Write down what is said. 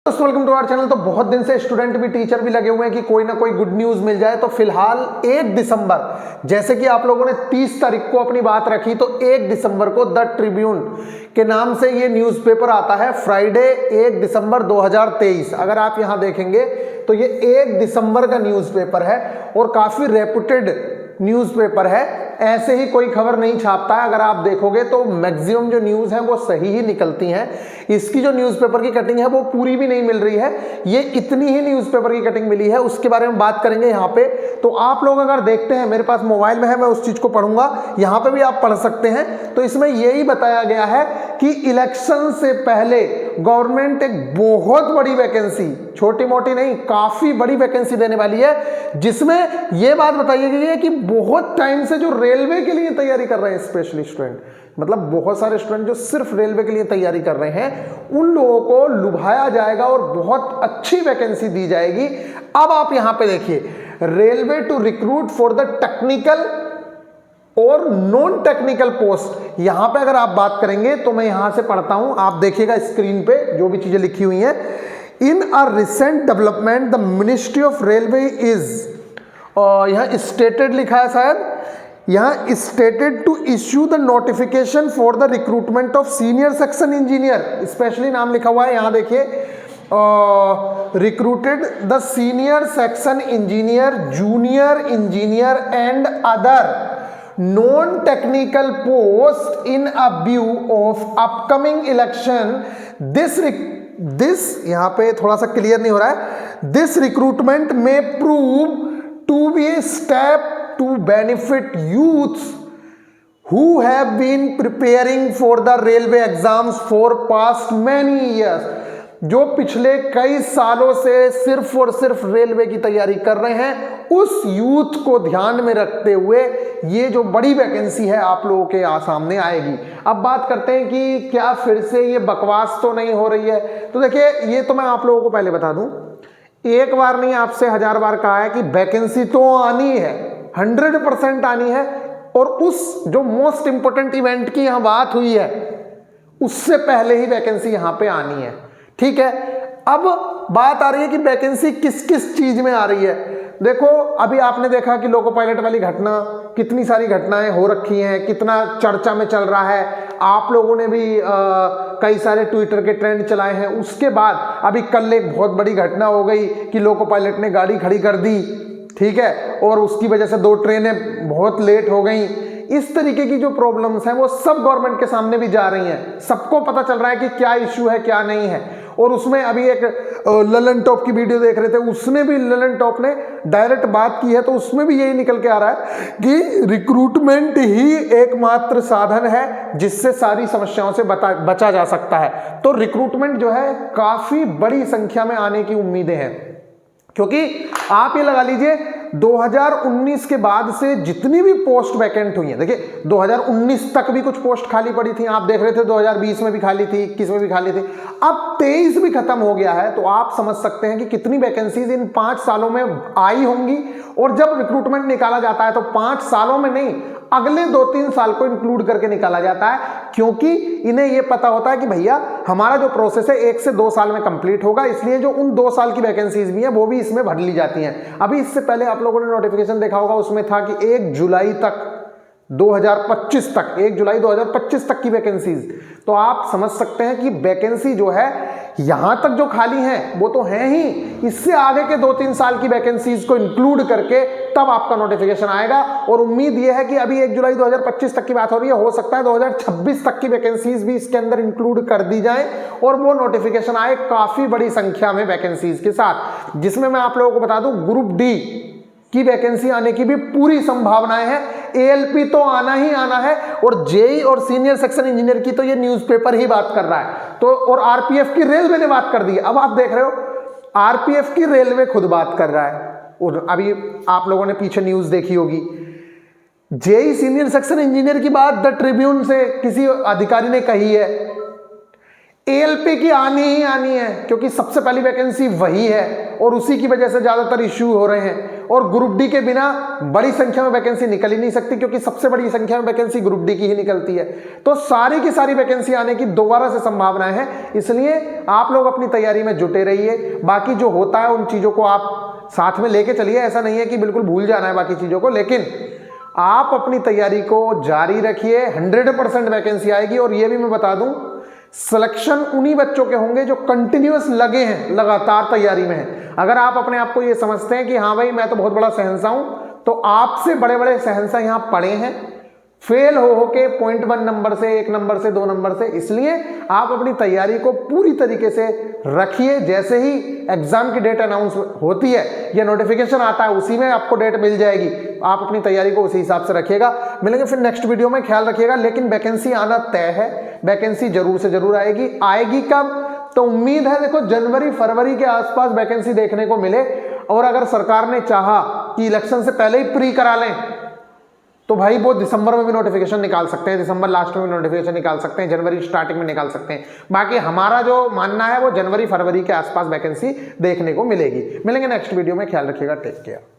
दोस्तों welcome to our channel. तो बहुत दिन से स्टूडेंट भी टीचर भी लगे हुए हैं कि कोई ना कोई गुड न्यूज मिल जाए। तो फिलहाल 1 दिसंबर, जैसे कि आप लोगों ने 30 तारीख को अपनी बात रखी, तो 1 दिसंबर को द ट्रिब्यून के नाम से ये न्यूज़पेपर आता है। फ्राइडे 1 दिसंबर 2023। अगर आप यहाँ देखेंगे तो ये 1 दिसंबर का न्यूज़पेपर है और काफी रेपुटेड न्यूज़पेपर है। ऐसे ही कोई खबर नहीं छापता है। अगर आप देखोगे तो मैक्सिमम जो न्यूज़ हैं वो सही ही निकलती हैं। इसकी जो न्यूज़पेपर की कटिंग है वो पूरी भी नहीं मिल रही है, ये इतनी ही न्यूज़पेपर की कटिंग मिली है। उसके बारे में बात करेंगे यहाँ पे। तो आप लोग अगर देखते हैं, मेरे पास मोबाइल में है, मैं उस चीज़ को पढ़ूंगा, यहाँ पे भी आप पढ़ सकते हैं। तो इसमें यही बताया गया है कि इलेक्शन से पहले गवर्नमेंट एक बहुत बड़ी वैकेंसी, छोटी मोटी नहीं, काफ़ी बड़ी वैकेंसी देने वाली है, जिसमें यह बात बताई गई है कि बहुत टाइम से जो रेलवे के लिए तैयारी कर रहे हैं स्पेशली स्टूडेंट, मतलब बहुत सारे स्टूडेंट जो सिर्फ रेलवे के लिए तैयारी कर रहे हैं, उन लोगों को लुभाया जाएगा और बहुत अच्छी वैकेंसी दी जाएगी। अब आप यहां पे देखिए, railway to recruit for the technical और नॉन टेक्निकल पोस्ट। यहां पे अगर आप बात करेंगे तो मैं यहां से पढ़ता हूं, आप देखिएगा स्क्रीन पे जो भी चीजें लिखी हुई हैं। In a recent development the ministry of railway is, यहां स्टेटेड लिखा है शायद, यहाँ stated to issue the notification for the recruitment of senior section engineer, specially नाम लिखा हुआ है, यहाँ देखिए, recruited the senior section engineer, junior engineer and other non technical post in a view of upcoming election. This यहाँ पे थोड़ा सा क्लियर नहीं हो रहा है, दिस रिक्रूटमेंट में prove to be a step to benefit youths who have been preparing for the railway exams for past many years, जो पिछले कई सालों से सिर्फ और सिर्फ रेलवे की तैयारी कर रहे हैं, उस यूथ को ध्यान में रखते हुए ये जो बड़ी वैकेंसी है आप लोगों के सामने आएगी। अब बात करते हैं कि क्या फिर से ये बकवास तो नहीं हो रही है। तो देखिए, ये तो मैं आप लोगों को पहले बता दूं, एक बार नहीं आपसे 1000 बार कहा है कि वैकेंसी तो आनी है, 100% आनी है। और उस जो मोस्ट इंपोर्टेंट इवेंट की यहां बात हुई है, उससे पहले ही वैकेंसी यहां पे आनी है, ठीक है। अब बात आ रही है कि वैकेंसी किस किस चीज में आ रही है। देखो, अभी आपने देखा कि लोको पायलट वाली घटना, कितनी सारी घटनाएं हो रखी हैं, कितना चर्चा में चल रहा है। आप लोगों ने भी कई सारे ट्विटर के ट्रेंड चलाए हैं। उसके बाद अभी कल एक बहुत बड़ी घटना हो गई कि लोको पायलट ने गाड़ी खड़ी कर दी, ठीक है, और उसकी वजह से 2 ट्रेनें बहुत लेट हो गई। इस तरीके की जो प्रॉब्लम्स हैं वो सब गवर्नमेंट के सामने भी जा रही हैं, सबको पता चल रहा है कि क्या इश्यू है क्या नहीं है। और उसमें अभी एक ललन टॉप की वीडियो देख रहे थे, उसने भी, ललन टॉप ने डायरेक्ट बात की है, तो उसमें भी यही निकल के आ रहा है कि रिक्रूटमेंट ही एकमात्र साधन है जिससे सारी समस्याओं से बचा जा सकता है। तो रिक्रूटमेंट जो है काफी बड़ी संख्या में आने की उम्मीदें हैं, क्योंकि आप ये लगा लीजिए 2019 के बाद से जितनी भी पोस्ट वैकेंट हुई हैं, देखिए 2019 तक भी कुछ पोस्ट खाली पड़ी थी, आप देख रहे थे 2020 में भी खाली थी, 21 में भी खाली थी, अब 23 भी खत्म हो गया है। तो आप समझ सकते हैं कि कितनी वैकेंसीज इन 5 सालों में आई होंगी। और जब रिक्रूटमेंट निकाला जाता है तो 5 सालों में नहीं, अगले 2-3 साल को इंक्लूड करके निकाला जाता है, क्योंकि इन्हें यह पता होता है कि भैया हमारा जो प्रोसेस है 1 से 2 साल में कंप्लीट होगा, इसलिए जो उन 2 साल की वैकेंसीज भी हैं वो भी इसमें भर ली जाती हैं। अभी इससे पहले आप लोगों ने नोटिफिकेशन देखा होगा, उसमें था कि 1 जुलाई तक 2025 तक, 1 जुलाई 2025 तक की वैकेंसीज। तो आप समझ सकते हैं कि वैकेंसी जो है यहां तक जो खाली हैं वो तो हैं ही, इससे आगे के 2-3 साल की वैकेंसीज को इंक्लूड करके तब आपका नोटिफिकेशन आएगा। और उम्मीद यह है कि अभी 1 जुलाई 2025 तक की बात हो रही है, हो सकता है 2026 तक की वैकेंसीज भी इसके अंदर इंक्लूड कर दी जाए और वो नोटिफिकेशन आए काफी बड़ी संख्या में वैकेंसीज के साथ, जिसमें मैं आप लोगों को बता दूं ग्रुप डी की वैकेंसी आने की भी पूरी संभावनाएं हैं। एएलपी तो आना ही आना है, और जेई और सीनियर सेक्शन इंजीनियर की तो ये न्यूज़पेपर ही बात कर रहा है। तो और आरपीएफ की रेलवे ने बात कर दी है। अब आप देख रहे हो, आरपीएफ की रेलवे खुद बात कर रहा है। और अभी आप लोगों ने पीछे न्यूज देखी होगी, जेई सीनियर सेक्शन इंजीनियर की बात द ट्रिब्यून से किसी अधिकारी ने कही है। ALP की आनी ही आनी है, क्योंकि सबसे पहली वैकेंसी वही है और उसी की वजह से ज्यादातर इश्यू हो रहे हैं। और ग्रुप डी के बिना बड़ी संख्या में वैकेंसी निकल ही नहीं सकती, क्योंकि सबसे बड़ी संख्या में वैकेंसी ग्रुप डी की ही निकलती है। तो सारी की सारी वैकेंसी आने की दोबारा से संभावनाएं हैं, इसलिए आप लोग अपनी तैयारी में जुटे रहिए। बाकी जो होता है उन चीजों को आप साथ में लेके चलिए, ऐसा नहीं है कि बिल्कुल भूल जाना है बाकी चीजों को, लेकिन आप अपनी तैयारी को जारी रखिए। 100% वैकेंसी आएगी। और ये भी मैं बता दूं, सिलेक्शन उन्हीं बच्चों के होंगे जो कंटिन्यूअस लगे हैं, लगातार तैयारी में हैं। अगर आप अपने आप को ये समझते हैं कि हाँ भाई मैं तो बहुत बड़ा शहंशाह हूं, तो आपसे बड़े बड़े शहंशाह यहां पड़े हैं, फेल हो के 0.1 नंबर से, 1 नंबर से, 2 नंबर से। इसलिए आप अपनी तैयारी को पूरी तरीके से रखिए। जैसे ही एग्जाम की डेट अनाउंस होती है या नोटिफिकेशन आता है, उसी में आपको डेट मिल जाएगी। आप अपनी तैयारी को उसी हिसाब से रखिएगा। मिलेंगे फिर नेक्स्ट वीडियो में, ख्याल रखिएगा। लेकिन वैकेंसी आना तय है, वैकेंसी जरूर से जरूर आएगी। आएगी कब? तो उम्मीद है देखो जनवरी फरवरी के आसपास वैकेंसी देखने को मिले। और अगर सरकार ने चाहा कि इलेक्शन से पहले ही प्री करा लें, तो भाई वो दिसंबर में भी नोटिफिकेशन निकाल सकते हैं, दिसंबर लास्ट में भी नोटिफिकेशन निकाल सकते हैं, जनवरी स्टार्टिंग में निकाल सकते हैं। बाकी हमारा जो मानना है वो जनवरी फरवरी के आसपास वैकेंसी देखने को मिलेगी। मिलेंगे नेक्स्ट वीडियो में, ख्याल रखिएगा। Take care.